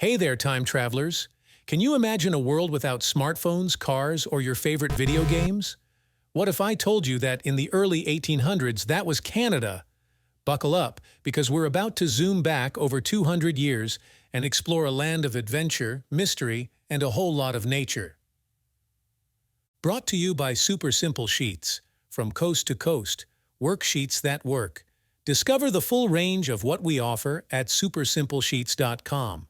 Hey there, time travelers! Can you imagine a world without smartphones, cars, or your favorite video games? What if I told you that in the early 1800s that was Canada? Buckle up, because we're about to zoom back over 200 years and explore a land of adventure, mystery, and a whole lot of nature. Brought to you by Super Simple Sheets. From coast to coast, worksheets that work. Discover the full range of what we offer at supersimplesheets.com.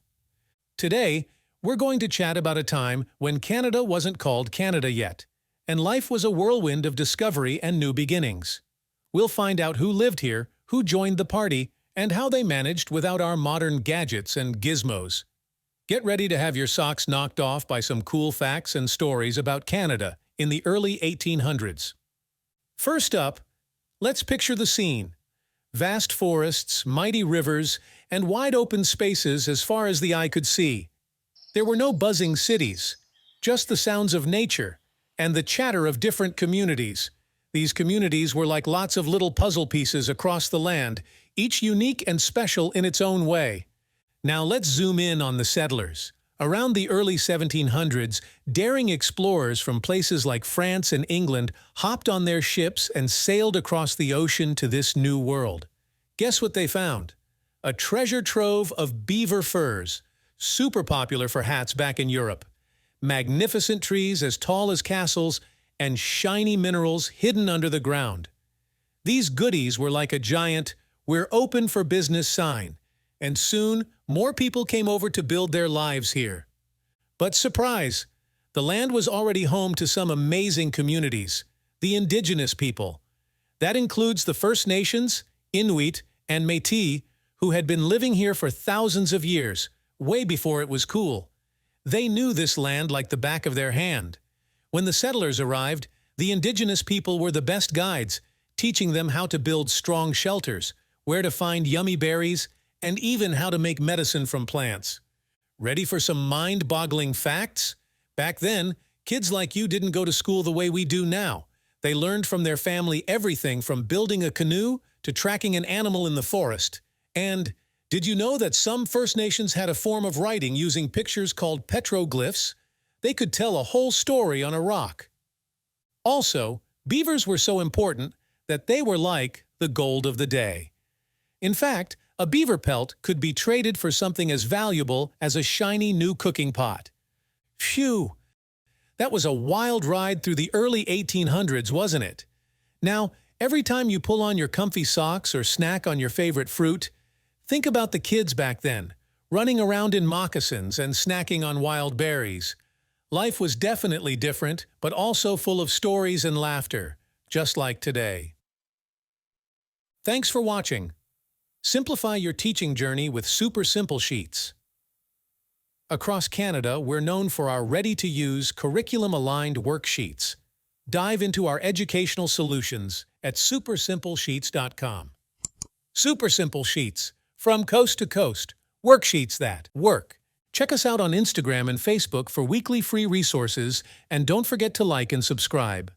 Today, we're going to chat about a time when Canada wasn't called Canada yet, and life was a whirlwind of discovery and new beginnings. We'll find out who lived here, who joined the party, and how they managed without our modern gadgets and gizmos. Get ready to have your socks knocked off by some cool facts and stories about Canada in the early 1800s. First up, let's picture the scene. Vast forests, mighty rivers, and wide open spaces as far as the eye could see. There were no buzzing cities, just the sounds of nature and the chatter of different communities. These communities were like lots of little puzzle pieces across the land, each unique and special in its own way. Now let's zoom in on the settlers. Around the early 1700s, daring explorers from places like France and England hopped on their ships and sailed across the ocean to this new world. Guess what they found? A treasure trove of beaver furs, super popular for hats back in Europe. Magnificent trees as tall as castles, and shiny minerals hidden under the ground. These goodies were like a giant "we're open for business" sign, and soon more people came over to build their lives here. But surprise! The land was already home to some amazing communities, the Indigenous people. That includes the First Nations, Inuit, and Métis, who had been living here for thousands of years, way before it was cool. They knew this land like the back of their hand. When the settlers arrived, the Indigenous people were the best guides, teaching them how to build strong shelters, where to find yummy berries, and even how to make medicine from plants. Ready for some mind-boggling facts? Back then, kids like you didn't go to school the way we do now. They learned from their family everything from building a canoe to tracking an animal in the forest. And did you know that some First Nations had a form of writing using pictures called petroglyphs? They could tell a whole story on a rock. Also, beavers were so important that they were like the gold of the day. In fact, a beaver pelt could be traded for something as valuable as a shiny new cooking pot. Phew! That was a wild ride through the early 1800s, wasn't it? Now, every time you pull on your comfy socks or snack on your favorite fruit, think about the kids back then, running around in moccasins and snacking on wild berries. Life was definitely different, but also full of stories and laughter, just like today. Thanks for watching. Simplify your teaching journey with Super Simple Sheets. Across Canada, we're known for our ready-to-use, curriculum-aligned worksheets. Dive into our educational solutions at supersimplesheets.com. Super Simple Sheets. From coast to coast, worksheets that work. Check us out on Instagram and Facebook for weekly free resources, and don't forget to like and subscribe.